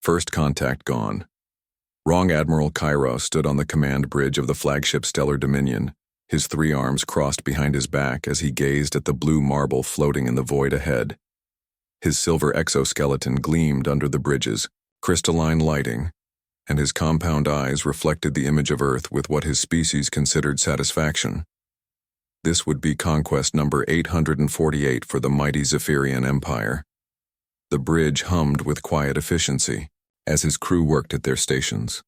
First contact gone. Wrong Admiral Kairos stood on the command bridge of the flagship Stellar Dominion, his 3 arms crossed behind his back as he gazed at the blue marble floating in the void ahead. His silver exoskeleton gleamed under the bridge's crystalline lighting, and his compound eyes reflected the image of Earth with what his species considered satisfaction. This would be conquest number 848 for the mighty Zephyrian Empire. The bridge hummed with quiet efficiency as his crew worked at their stations.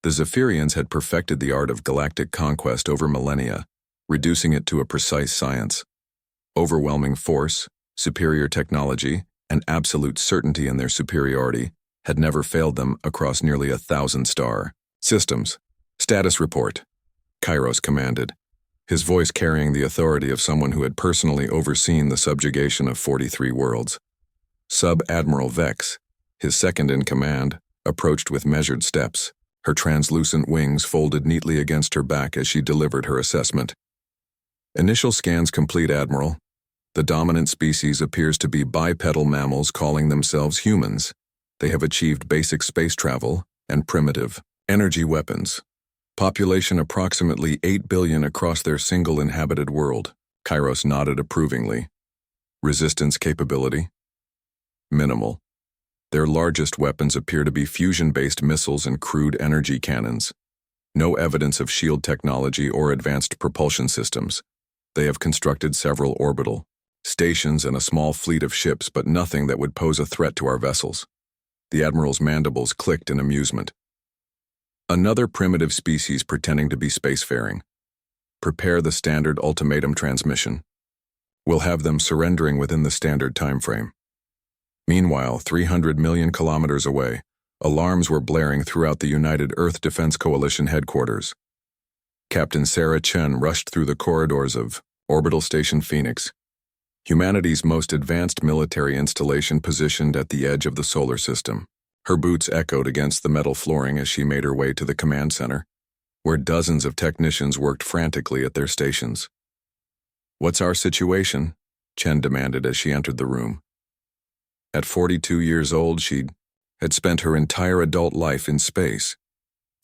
The Zephyrians had perfected the art of galactic conquest over millennia, reducing it to a precise science. Overwhelming force, superior technology, and absolute certainty in their superiority had never failed them across nearly 1,000-star systems. Status report, Kairos commanded, his voice carrying the authority of someone who had personally overseen the subjugation of 43 worlds. Sub-Admiral Vex, his second in command, approached with measured steps, her translucent wings folded neatly against her back as she delivered her assessment. Initial scans complete, Admiral. The dominant species appears to be bipedal mammals calling themselves humans. They have achieved basic space travel and primitive energy weapons. Population approximately 8 billion across their single inhabited world. Kairos nodded approvingly. Resistance capability? Minimal. Their largest weapons appear to be fusion-based missiles and crude energy cannons. No evidence of shield technology or advanced propulsion systems. They have constructed several orbital stations and a small fleet of ships, but nothing that would pose a threat to our vessels. The Admiral's mandibles clicked in amusement. Another primitive species pretending to be spacefaring. Prepare the standard ultimatum transmission. We'll have them surrendering within the standard time frame. Meanwhile, 300 million kilometers away, alarms were blaring throughout the United Earth Defense Coalition headquarters. Captain Sarah Chen rushed through the corridors of Orbital Station Phoenix, humanity's most advanced military installation positioned at the edge of the solar system. Her boots echoed against the metal flooring as she made her way to the command center, where dozens of technicians worked frantically at their stations. "What's our situation?" Chen demanded as she entered the room. At 42 years old, she had spent her entire adult life in space,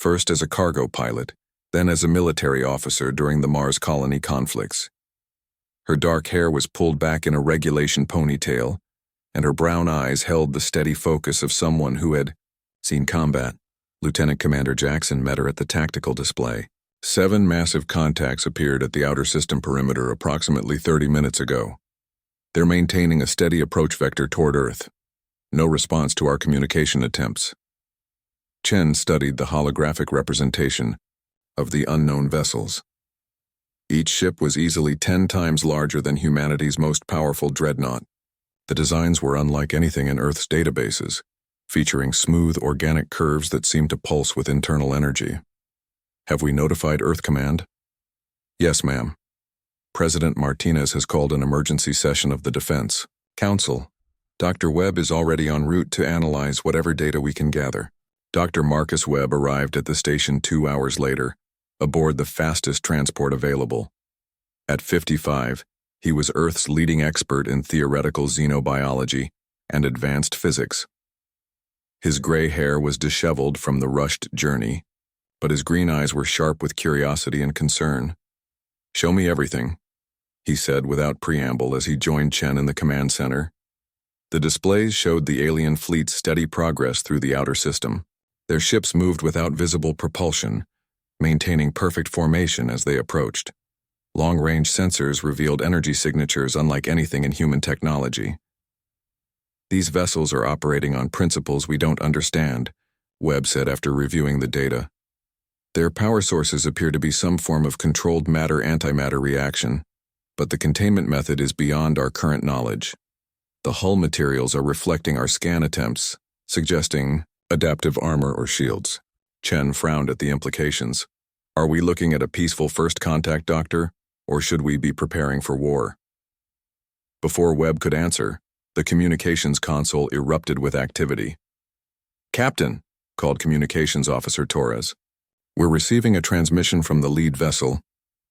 first as a cargo pilot, then as a military officer during the Mars colony conflicts. Her dark hair was pulled back in a regulation ponytail, and her brown eyes held the steady focus of someone who had seen combat. Lieutenant Commander Jackson met her at the tactical display. 7 massive contacts appeared at the outer system perimeter approximately 30 minutes ago. They're maintaining a steady approach vector toward Earth. No response to our communication attempts. Chen studied the holographic representation of the unknown vessels. Each ship was easily 10 times larger than humanity's most powerful dreadnought. The designs were unlike anything in Earth's databases, featuring smooth organic curves that seemed to pulse with internal energy. "Have we notified Earth Command?" "Yes, ma'am. President Martinez has called an emergency session of the Defense Council. Dr. Webb is already en route to analyze whatever data we can gather." Dr. Marcus Webb arrived at the station 2 hours later, aboard the fastest transport available. At 55, he was Earth's leading expert in theoretical xenobiology and advanced physics. His gray hair was disheveled from the rushed journey, but his green eyes were sharp with curiosity and concern. "Show me everything," he said without preamble as he joined Chen in the command center. The displays showed the alien fleet's steady progress through the outer system. Their ships moved without visible propulsion, maintaining perfect formation as they approached. Long-range sensors revealed energy signatures unlike anything in human technology. "These vessels are operating on principles we don't understand," Webb said after reviewing the data. "Their power sources appear to be some form of controlled matter-antimatter reaction, but the containment method is beyond our current knowledge. The hull materials are reflecting our scan attempts, suggesting adaptive armor or shields." Chen frowned at the implications. "Are we looking at a peaceful first contact, Doctor, or should we be preparing for war?" Before Webb could answer, the communications console erupted with activity. "Captain," called Communications Officer Torres, "we're receiving a transmission from the lead vessel.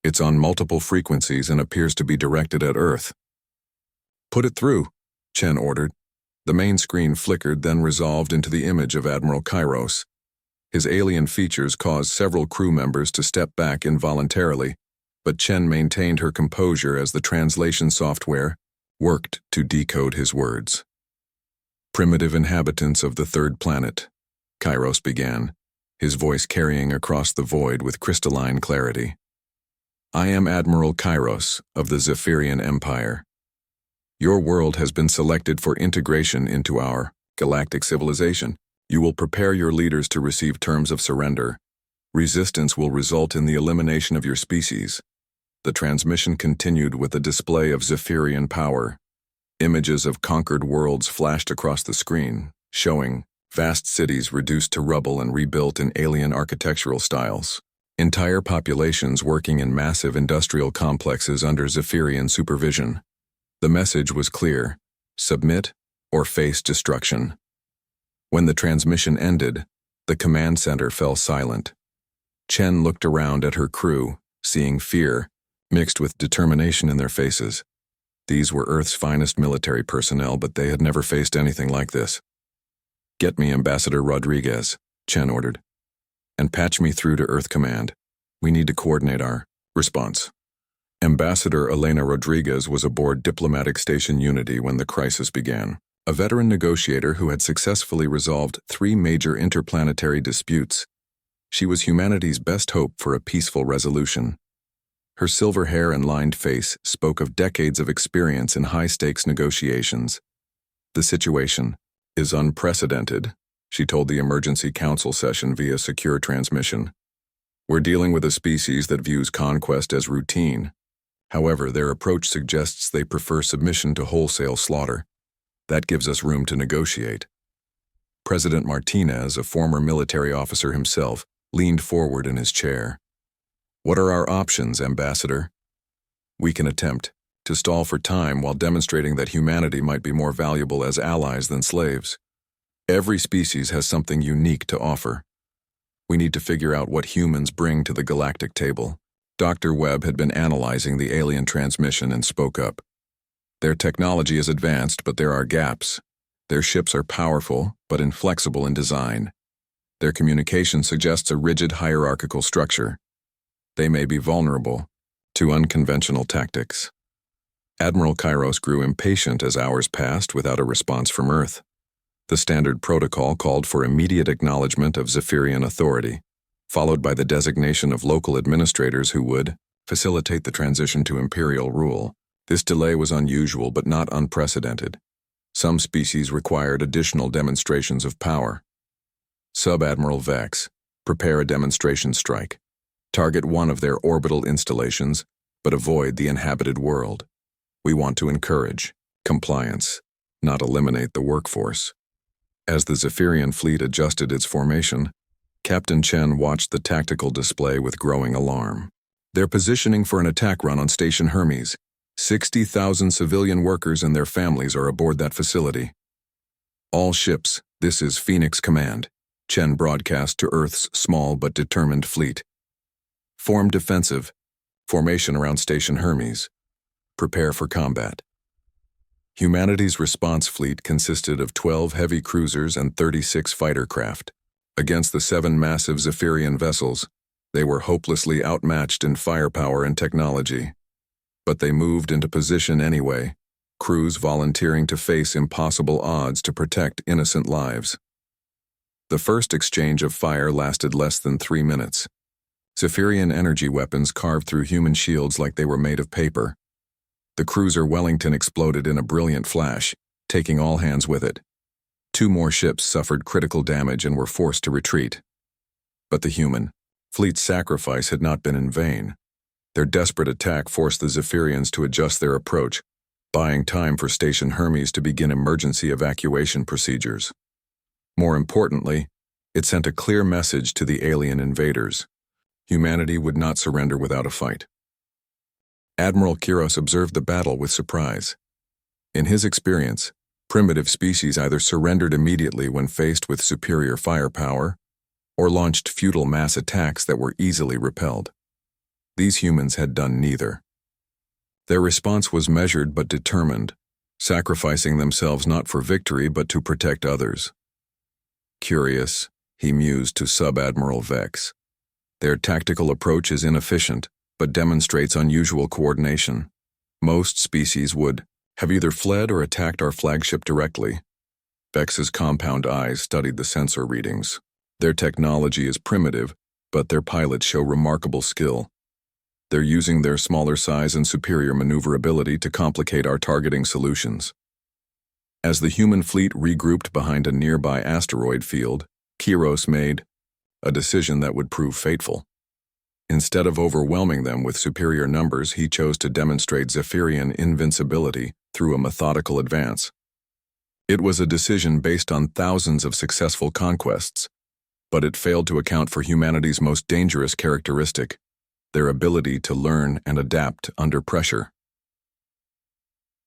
It's on multiple frequencies and appears to be directed at Earth." "Put it through," Chen ordered. The main screen flickered, then resolved into the image of Admiral Kairos. His alien features caused several crew members to step back involuntarily, but Chen maintained her composure as the translation software worked to decode his words. "Primitive inhabitants of the third planet," Kairos began, his voice carrying across the void with crystalline clarity. "I am Admiral Kairos of the Zephyrian Empire. Your world has been selected for integration into our galactic civilization. You will prepare your leaders to receive terms of surrender. Resistance will result in the elimination of your species." The transmission continued with a display of Zephyrian power. Images of conquered worlds flashed across the screen, showing vast cities reduced to rubble and rebuilt in alien architectural styles. Entire populations working in massive industrial complexes under Zephyrian supervision. The message was clear: submit or face destruction. When the transmission ended, the command center fell silent. Chen looked around at her crew, seeing fear mixed with determination in their faces. These were Earth's finest military personnel, but they had never faced anything like this. "Get me Ambassador Rodriguez," Chen ordered, "and patch me through to Earth Command. We need to coordinate our response." Ambassador Elena Rodriguez was aboard Diplomatic Station Unity when the crisis began. A veteran negotiator who had successfully resolved 3 major interplanetary disputes, she was humanity's best hope for a peaceful resolution. Her silver hair and lined face spoke of decades of experience in high-stakes negotiations. "The situation is unprecedented," she told the emergency council session via secure transmission. "We're dealing with a species that views conquest as routine. However, their approach suggests they prefer submission to wholesale slaughter. That gives us room to negotiate." President Martinez, a former military officer himself, leaned forward in his chair. "What are our options, Ambassador?" "We can attempt to stall for time while demonstrating that humanity might be more valuable as allies than slaves. Every species has something unique to offer. We need to figure out what humans bring to the galactic table." Dr. Webb had been analyzing the alien transmission and spoke up. "Their technology is advanced, but there are gaps. Their ships are powerful, but inflexible in design. Their communication suggests a rigid hierarchical structure. They may be vulnerable to unconventional tactics." Admiral Kairos grew impatient as hours passed without a response from Earth. The standard protocol called for immediate acknowledgement of Zephyrian authority, followed by the designation of local administrators who would facilitate the transition to imperial rule. This delay was unusual but not unprecedented. Some species required additional demonstrations of power. "Sub-Admiral Vex, prepare a demonstration strike. Target one of their orbital installations, but avoid the inhabited world. We want to encourage compliance, not eliminate the workforce." As the Zephyrian fleet adjusted its formation, Captain Chen watched the tactical display with growing alarm. "They're positioning for an attack run on Station Hermes. 60,000 civilian workers and their families are aboard that facility. All ships, this is Phoenix Command," Chen broadcast to Earth's small but determined fleet. "Form defensive. Formation around Station Hermes. Prepare for combat." Humanity's response fleet consisted of 12 heavy cruisers and 36 fighter craft. Against the 7 massive Zephyrian vessels, they were hopelessly outmatched in firepower and technology. But they moved into position anyway, crews volunteering to face impossible odds to protect innocent lives. The first exchange of fire lasted less than 3 minutes. Zephyrian energy weapons carved through human shields like they were made of paper. The cruiser Wellington exploded in a brilliant flash, taking all hands with it. 2 more ships suffered critical damage and were forced to retreat. But the human fleet's sacrifice had not been in vain. Their desperate attack forced the Zephyrians to adjust their approach, buying time for Station Hermes to begin emergency evacuation procedures. More importantly, it sent a clear message to the alien invaders. Humanity would not surrender without a fight. Admiral Kairos observed the battle with surprise. In his experience, primitive species either surrendered immediately when faced with superior firepower, or launched futile mass attacks that were easily repelled. These humans had done neither. Their response was measured but determined, sacrificing themselves not for victory but to protect others. Curious, he mused to Sub-Admiral Vex. Their tactical approach is inefficient, but demonstrates unusual coordination. Most species would have either fled or attacked our flagship directly. Vex's compound eyes studied the sensor readings. Their technology is primitive, but their pilots show remarkable skill. They're using their smaller size and superior maneuverability to complicate our targeting solutions. As the human fleet regrouped behind a nearby asteroid field, Kiros made a decision that would prove fateful. Instead of overwhelming them with superior numbers, he chose to demonstrate Zephyrian invincibility through a methodical advance. It was a decision based on thousands of successful conquests, but it failed to account for humanity's most dangerous characteristic, their ability to learn and adapt under pressure.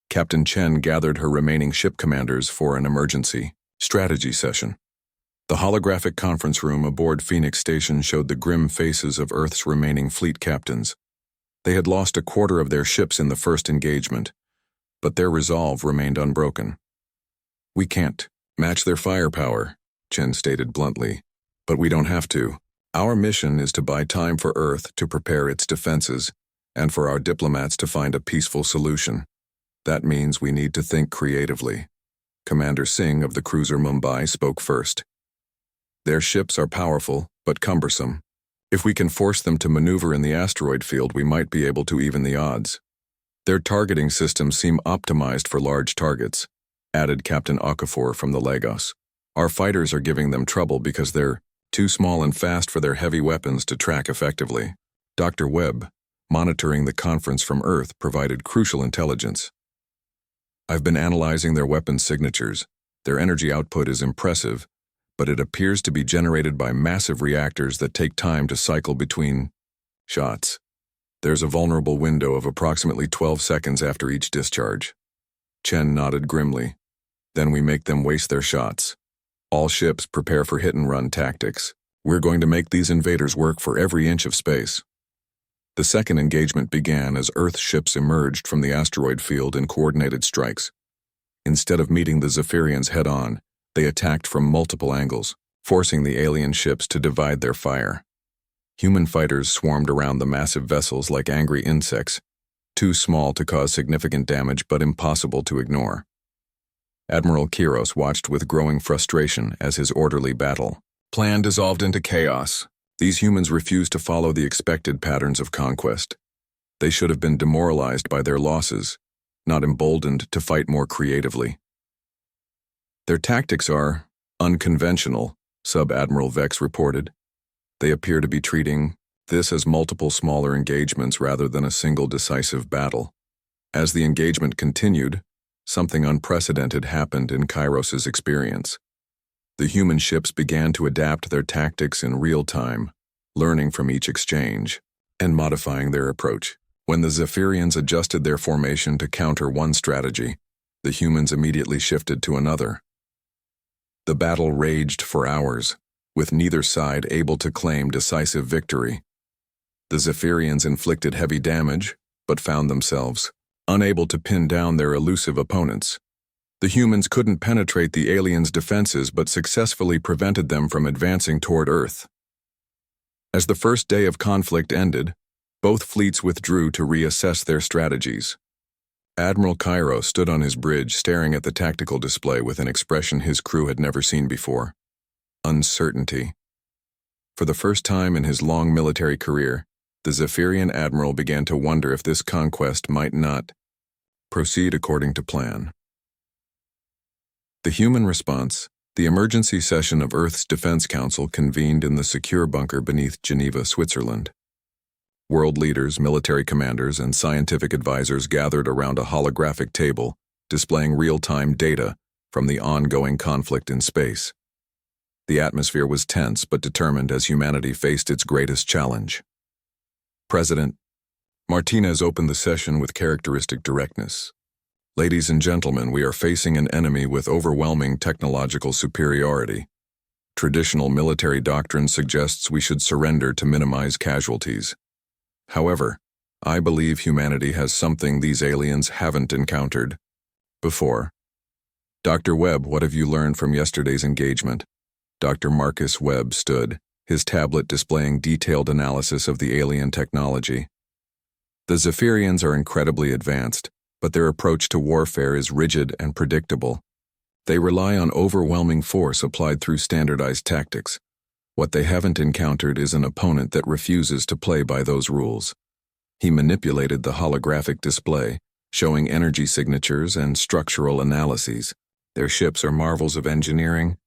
Captain Chen gathered her remaining ship commanders for an emergency strategy session. The holographic conference room aboard Phoenix Station showed the grim faces of Earth's remaining fleet captains. They had lost a quarter of their ships in the first engagement, but their resolve remained unbroken. "We can't match their firepower," Chen stated bluntly, "but we don't have to. Our mission is to buy time for Earth to prepare its defenses, and for our diplomats to find a peaceful solution. That means we need to think creatively." Commander Singh of the cruiser Mumbai spoke first. "Their ships are powerful, but cumbersome. If we can force them to maneuver in the asteroid field, we might be able to even the odds. Their targeting systems seem optimized for large targets," added Captain Okafor from the Lagos. "Our fighters are giving them trouble because they're too small and fast for their heavy weapons to track effectively." Dr. Webb, monitoring the conference from Earth, provided crucial intelligence. "I've been analyzing their weapon signatures. Their energy output is impressive, but it appears to be generated by massive reactors that take time to cycle between shots. There's a vulnerable window of approximately 12 seconds after each discharge." Chen nodded grimly. "Then we make them waste their shots. All ships prepare for hit-and-run tactics. We're going to make these invaders work for every inch of space." The second engagement began as Earth ships emerged from the asteroid field in coordinated strikes. Instead of meeting the Zephyrians head-on, they attacked from multiple angles, forcing the alien ships to divide their fire. Human fighters swarmed around the massive vessels like angry insects, too small to cause significant damage but impossible to ignore. Admiral Kiros watched with growing frustration as his orderly battle plan dissolved into chaos. These humans refused to follow the expected patterns of conquest. They should have been demoralized by their losses, not emboldened to fight more creatively. "Their tactics are unconventional," Sub-Admiral Vex reported. "They appear to be treating this as multiple smaller engagements rather than a single decisive battle." As the engagement continued, something unprecedented happened in Kairos's experience. The human ships began to adapt their tactics in real time, learning from each exchange and modifying their approach. When the Zephyrians adjusted their formation to counter one strategy, the humans immediately shifted to another. The battle raged for hours, with neither side able to claim decisive victory. The Zephyrians inflicted heavy damage, but found themselves unable to pin down their elusive opponents. The humans couldn't penetrate the aliens' defenses but successfully prevented them from advancing toward Earth. As the first day of conflict ended, both fleets withdrew to reassess their strategies. Admiral Cairo stood on his bridge staring at the tactical display with an expression his crew had never seen before: uncertainty. For the first time in his long military career, the Zephyrian admiral began to wonder if this conquest might not proceed according to plan. The human response. The emergency session of Earth's Defense Council convened in the secure bunker beneath Geneva, Switzerland. World leaders, military commanders, and scientific advisors gathered around a holographic table, displaying real-time data from the ongoing conflict in space. The atmosphere was tense but determined as humanity faced its greatest challenge. President Martinez opened the session with characteristic directness. "Ladies and gentlemen, we are facing an enemy with overwhelming technological superiority. Traditional military doctrine suggests we should surrender to minimize casualties. However, I believe humanity has something these aliens haven't encountered: Before. Dr. Webb, what have you learned from yesterday's engagement? Dr. Marcus Webb stood, his tablet displaying detailed analysis of the alien technology. The Zephyrians are incredibly advanced, but their approach to warfare is rigid and predictable. They rely on overwhelming force applied through standardized tactics. What they haven't encountered is an opponent that refuses to play by those rules. He manipulated the holographic display, showing energy signatures and structural analyses. Their ships are marvels of engineering,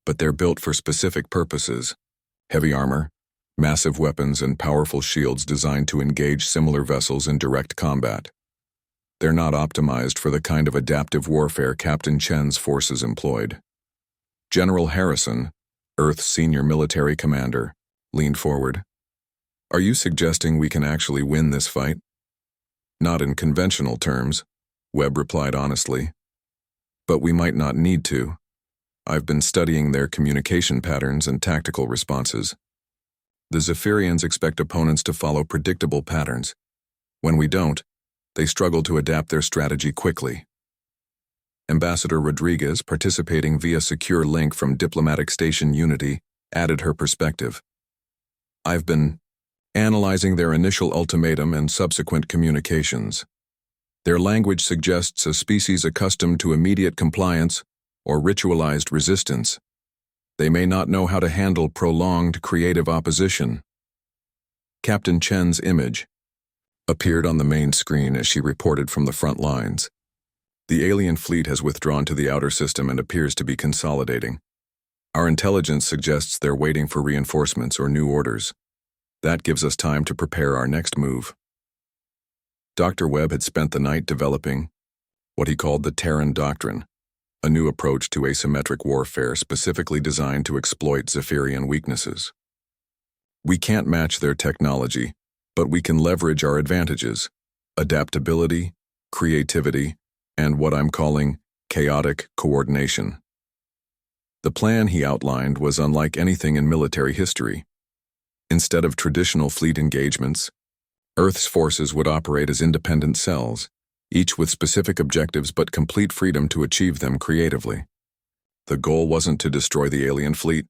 but they're built for specific purposes. Heavy armor, massive weapons, and powerful shields designed to engage similar vessels in direct combat. They're not optimized for the kind of adaptive warfare Captain Chen's forces employed. General Harrison, Earth's senior military commander, leaned forward. Are you suggesting we can actually win this fight? Not in conventional terms, Webb replied honestly. But we might not need to. I've been studying their communication patterns and tactical responses. The Zephyrians expect opponents to follow predictable patterns. When we don't, they struggle to adapt their strategy quickly. Ambassador Rodriguez, participating via secure link from Diplomatic Station Unity, added her perspective. I've been analyzing their initial ultimatum and subsequent communications. Their language suggests a species accustomed to immediate compliance or ritualized resistance. They may not know how to handle prolonged creative opposition. Captain Chen's image appeared on the main screen as she reported from the front lines. The alien fleet has withdrawn to the outer system and appears to be consolidating. Our intelligence suggests they're waiting for reinforcements or new orders. That gives us time to prepare our next move. Dr. Webb had spent the night developing what he called the Terran Doctrine, a new approach to asymmetric warfare specifically designed to exploit Zephyrian weaknesses. We can't match their technology, but we can leverage our advantages: adaptability, creativity, and what I'm calling chaotic coordination. The plan he outlined was unlike anything in military history. Instead of traditional fleet engagements, Earth's forces would operate as independent cells, each with specific objectives but complete freedom to achieve them creatively. The goal wasn't to destroy the alien fleet,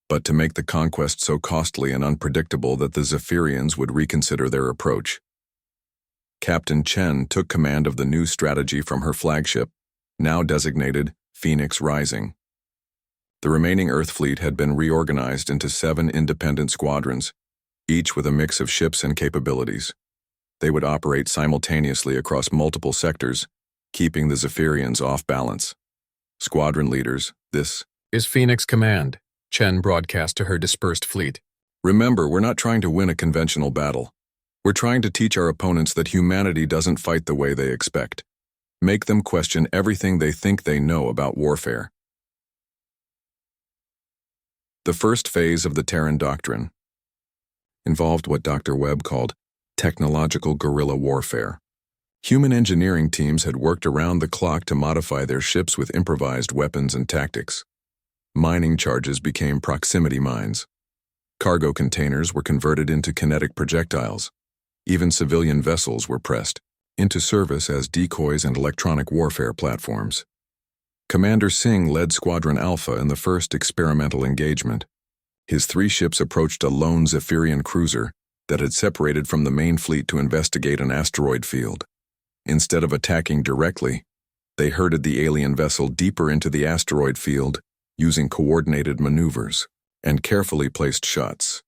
but to make the conquest so costly and unpredictable that the Zephyrians would reconsider their approach. Captain Chen took command of the new strategy from her flagship, now designated Phoenix Rising. The remaining Earth fleet had been reorganized into 7 independent squadrons, each with a mix of ships and capabilities. They would operate simultaneously across multiple sectors, keeping the Zephyrians off balance. Squadron leaders, this is Phoenix Command, Chen broadcast to her dispersed fleet. Remember, we're not trying to win a conventional battle. We're trying to teach our opponents that humanity doesn't fight the way they expect. Make them question everything they think they know about warfare. The first phase of the Terran Doctrine involved what Dr. Webb called technological guerrilla warfare. Human engineering teams had worked around the clock to modify their ships with improvised weapons and tactics. Mining charges became proximity mines. Cargo containers were converted into kinetic projectiles. Even civilian vessels were pressed into service as decoys and electronic warfare platforms. Commander Singh led Squadron Alpha in the first experimental engagement. His 3 ships approached a lone Zephyrian cruiser that had separated from the main fleet to investigate an asteroid field. Instead of attacking directly, they herded the alien vessel deeper into the asteroid field using coordinated maneuvers and carefully placed shots.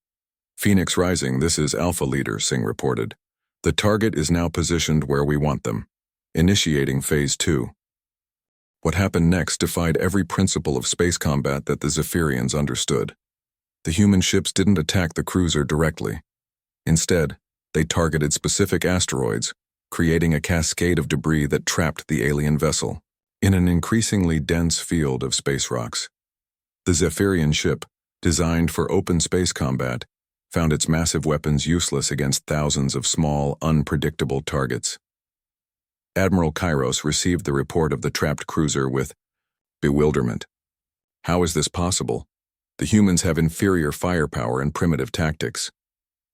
Phoenix Rising, this is Alpha Leader, Singh reported. The target is now positioned where we want them. Initiating Phase 2. What happened next defied every principle of space combat that the Zephyrians understood. The human ships didn't attack the cruiser directly. Instead, they targeted specific asteroids, creating a cascade of debris that trapped the alien vessel in an increasingly dense field of space rocks. The Zephyrian ship, designed for open space combat, found its massive weapons useless against thousands of small, unpredictable targets. Admiral Kairos received the report of the trapped cruiser with bewilderment. How is this possible? The humans have inferior firepower and primitive tactics.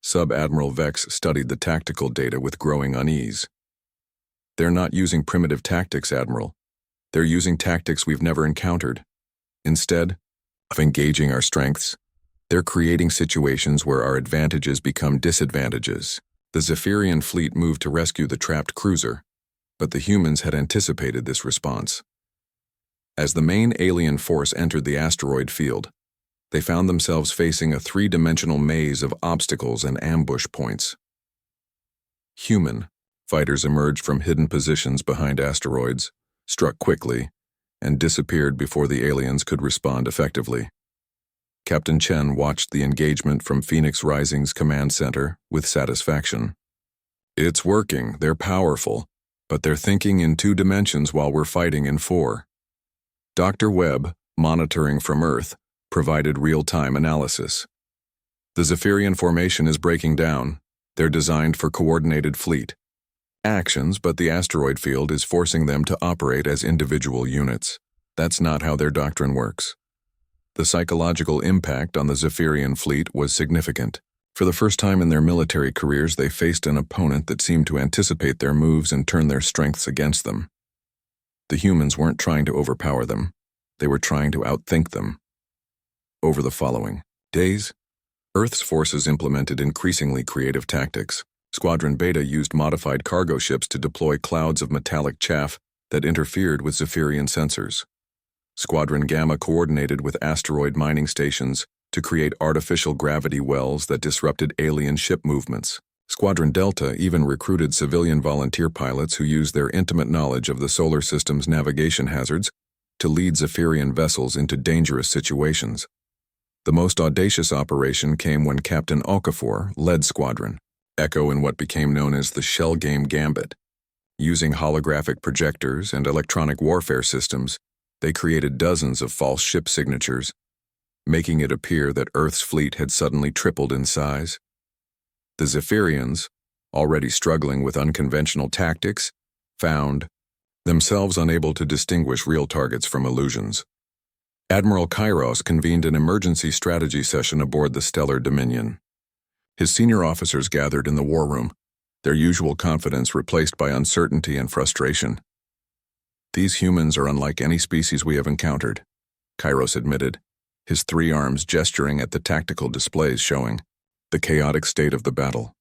Sub-Admiral Vex studied the tactical data with growing unease. They're not using primitive tactics, Admiral. They're using tactics we've never encountered. Instead of engaging our strengths, they're creating situations where our advantages become disadvantages. The Zephyrian fleet moved to rescue the trapped cruiser, but the humans had anticipated this response. As the main alien force entered the asteroid field, they found themselves facing a three-dimensional maze of obstacles and ambush points. Human fighters emerged from hidden positions behind asteroids, struck quickly, and disappeared before the aliens could respond effectively. Captain Chen watched the engagement from Phoenix Rising's command center with satisfaction. It's working, they're powerful, but they're thinking in 2 dimensions while we're fighting in 4. Dr. Webb, monitoring from Earth, provided real-time analysis. The Zephyrian formation is breaking down. They're designed for coordinated fleet actions, but the asteroid field is forcing them to operate as individual units. That's not how their doctrine works. The psychological impact on the Zephyrian fleet was significant. For the first time in their military careers, they faced an opponent that seemed to anticipate their moves and turn their strengths against them. The humans weren't trying to overpower them. They were trying to outthink them. Over the following days, Earth's forces implemented increasingly creative tactics. Squadron Beta used modified cargo ships to deploy clouds of metallic chaff that interfered with Zephyrian sensors. Squadron Gamma coordinated with asteroid mining stations to create artificial gravity wells that disrupted alien ship movements. Squadron Delta even recruited civilian volunteer pilots who used their intimate knowledge of the solar system's navigation hazards to lead Zephyrian vessels into dangerous situations. The most audacious operation came when Captain Okafor led Squadron Echo in what became known as the Shell Game Gambit. Using holographic projectors and electronic warfare systems, they created dozens of false ship signatures, making it appear that Earth's fleet had suddenly tripled in size. The Zephyrians, already struggling with unconventional tactics, found themselves unable to distinguish real targets from illusions. Admiral Kairos convened an emergency strategy session aboard the Stellar Dominion. His senior officers gathered in the war room, their usual confidence replaced by uncertainty and frustration. These humans are unlike any species we have encountered, Kairos admitted, his 3 arms gesturing at the tactical displays showing the chaotic state of the battle.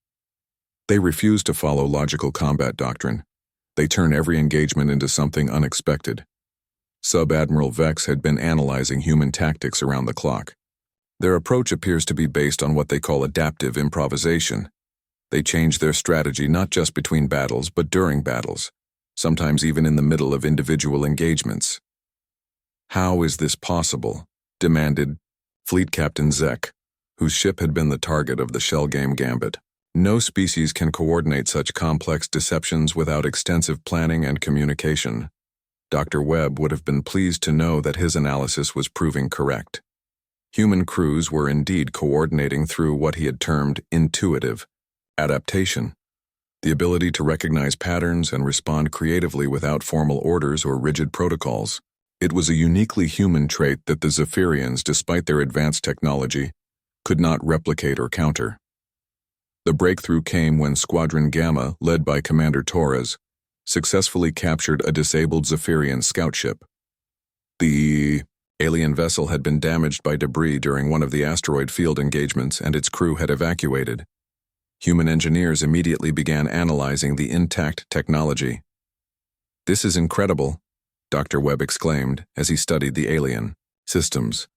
They refuse to follow logical combat doctrine. They turn every engagement into something unexpected. Sub-Admiral Vex had been analyzing human tactics around the clock. Their approach appears to be based on what they call adaptive improvisation. They change their strategy not just between battles, but during battles, sometimes even in the middle of individual engagements. How is this possible? Demanded Fleet Captain Zek, whose ship had been the target of the Shell Game Gambit. No species can coordinate such complex deceptions without extensive planning and communication. Dr. Webb would have been pleased to know that his analysis was proving correct. Human crews were indeed coordinating through what he had termed intuitive adaptation, the ability to recognize patterns and respond creatively without formal orders or rigid protocols. It was a uniquely human trait that the Zephyrians, despite their advanced technology, could not replicate or counter. The breakthrough came when Squadron Gamma, led by Commander Torres, successfully captured a disabled Zephyrian scout ship. The alien vessel had been damaged by debris during one of the asteroid field engagements, and its crew had evacuated. Human engineers immediately began analyzing the intact technology. "This is incredible," Dr. Webb exclaimed as he studied the alien systems.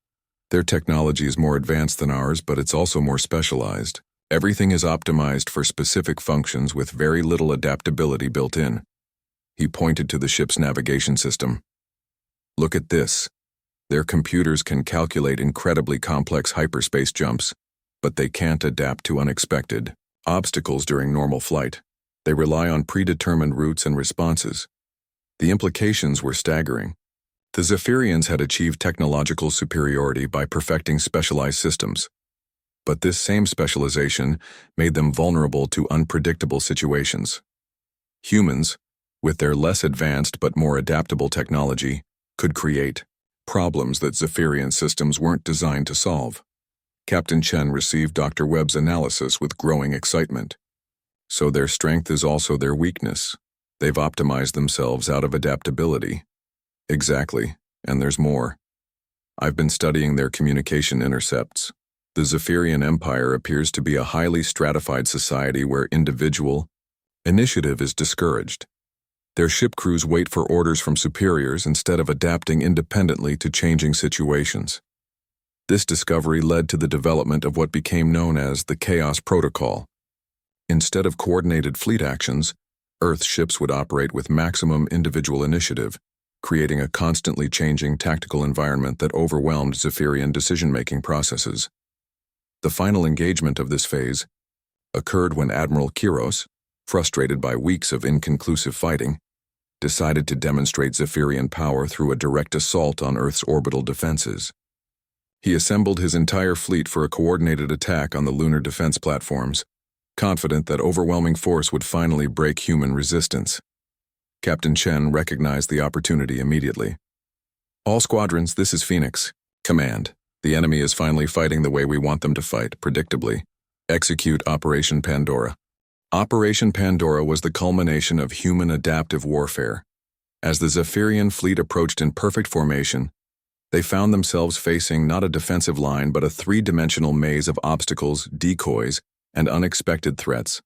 "Their technology is more advanced than ours, but it's also more specialized. Everything is optimized for specific functions with very little adaptability built in." He pointed to the ship's navigation system. "Look at this. Their computers can calculate incredibly complex hyperspace jumps, but they can't adapt to unexpected obstacles during normal flight. They rely on predetermined routes and responses." The implications were staggering. The Zephyrians had achieved technological superiority by perfecting specialized systems. But this same specialization made them vulnerable to unpredictable situations. Humans, with their less advanced but more adaptable technology, could create problems that Zephyrian systems weren't designed to solve. Captain Chen received Dr. Webb's analysis with growing excitement. So their strength is also their weakness. They've optimized themselves out of adaptability. Exactly, and there's more. I've been studying their communication intercepts. The Zephyrian Empire appears to be a highly stratified society where individual initiative is discouraged. Their ship crews wait for orders from superiors instead of adapting independently to changing situations. This discovery led to the development of what became known as the Chaos Protocol. Instead of coordinated fleet actions, Earth ships would operate with maximum individual initiative, creating a constantly changing tactical environment that overwhelmed Zephyrian decision-making processes. The final engagement of this phase occurred when Admiral Kiros, frustrated by weeks of inconclusive fighting, decided to demonstrate Zephyrian power through a direct assault on Earth's orbital defenses. He assembled his entire fleet for a coordinated attack on the lunar defense platforms, confident that overwhelming force would finally break human resistance. Captain Chen recognized the opportunity immediately. "All squadrons, this is Phoenix. Command. The enemy is finally fighting the way we want them to fight, predictably. Execute Operation Pandora." Operation Pandora was the culmination of human adaptive warfare. As the Zephyrian fleet approached in perfect formation, they found themselves facing not a defensive line but a three-dimensional maze of obstacles, decoys, and unexpected threats.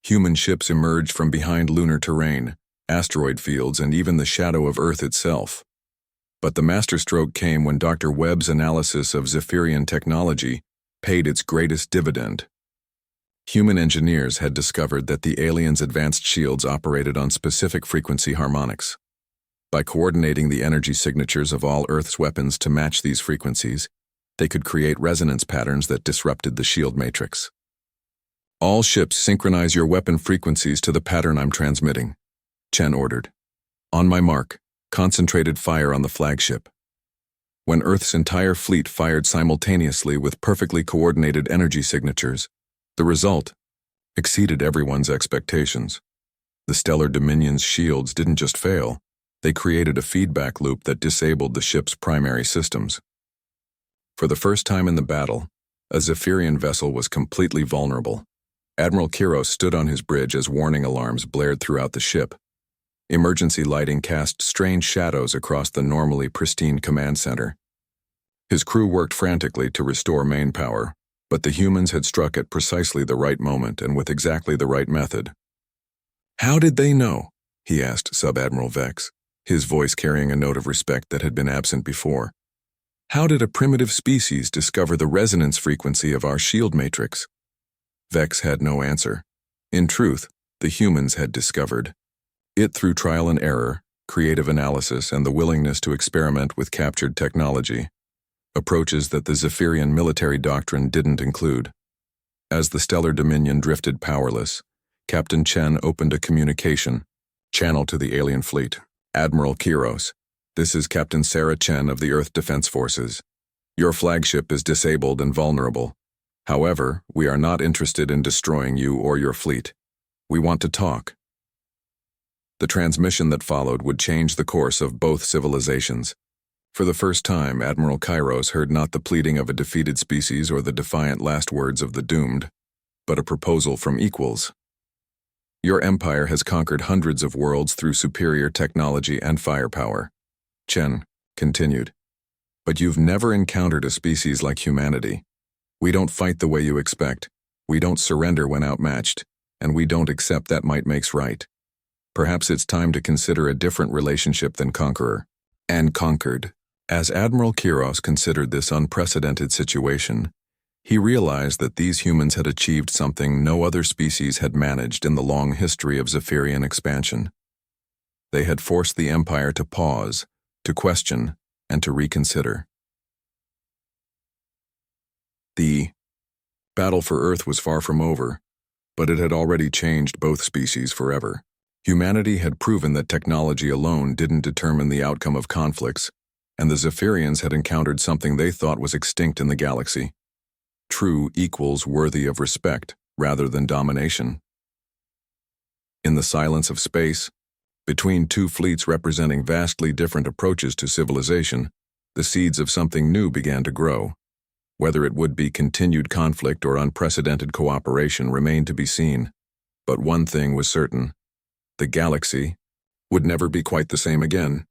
Human ships emerged from behind lunar terrain, asteroid fields, and even the shadow of Earth itself. But the masterstroke came when Dr. Webb's analysis of Zephyrian technology paid its greatest dividend. Human engineers had discovered that the aliens' advanced shields operated on specific frequency harmonics. By coordinating the energy signatures of all Earth's weapons to match these frequencies, they could create resonance patterns that disrupted the shield matrix. "All ships synchronize your weapon frequencies to the pattern I'm transmitting," Chen ordered. "On my mark, concentrated fire on the flagship." When Earth's entire fleet fired simultaneously with perfectly coordinated energy signatures, the result exceeded everyone's expectations. The Stellar Dominion's shields didn't just fail, they created a feedback loop that disabled the ship's primary systems. For the first time in the battle, a Zephyrian vessel was completely vulnerable. Admiral Kiros stood on his bridge as warning alarms blared throughout the ship. Emergency lighting cast strange shadows across the normally pristine command center. His crew worked frantically to restore main power, but the humans had struck at precisely the right moment and with exactly the right method. "How did they know?" he asked Sub-Admiral Vex, his voice carrying a note of respect that had been absent before. "How did a primitive species discover the resonance frequency of our shield matrix?" Vex had no answer. In truth, the humans had discovered it through trial and error, creative analysis, and the willingness to experiment with captured technology, approaches that the Zephyrian military doctrine didn't include. As the Stellar Dominion drifted powerless, Captain Chen opened a communication channel to the alien fleet. "Admiral Kiros, this is Captain Sarah Chen of the Earth Defense Forces. Your flagship is disabled and vulnerable. However, we are not interested in destroying you or your fleet. We want to talk." The transmission that followed would change the course of both civilizations. For the first time, Admiral Kiros heard not the pleading of a defeated species or the defiant last words of the doomed, but a proposal from equals. "Your empire has conquered hundreds of worlds through superior technology and firepower," Chen continued. "But you've never encountered a species like humanity. We don't fight the way you expect, we don't surrender when outmatched, and we don't accept that might makes right. Perhaps it's time to consider a different relationship than conqueror and conquered." As Admiral Kiros considered this unprecedented situation, he realized that these humans had achieved something no other species had managed in the long history of Zephyrian expansion. They had forced the Empire to pause, to question, and to reconsider. The battle for Earth was far from over, but it had already changed both species forever. Humanity had proven that technology alone didn't determine the outcome of conflicts, and the Zephyrians had encountered something they thought was extinct in the galaxy. True equals worthy of respect rather than domination. In the silence of space, between two fleets representing vastly different approaches to civilization, the seeds of something new began to grow. Whether it would be continued conflict or unprecedented cooperation remained to be seen. But one thing was certain: the galaxy would never be quite the same again.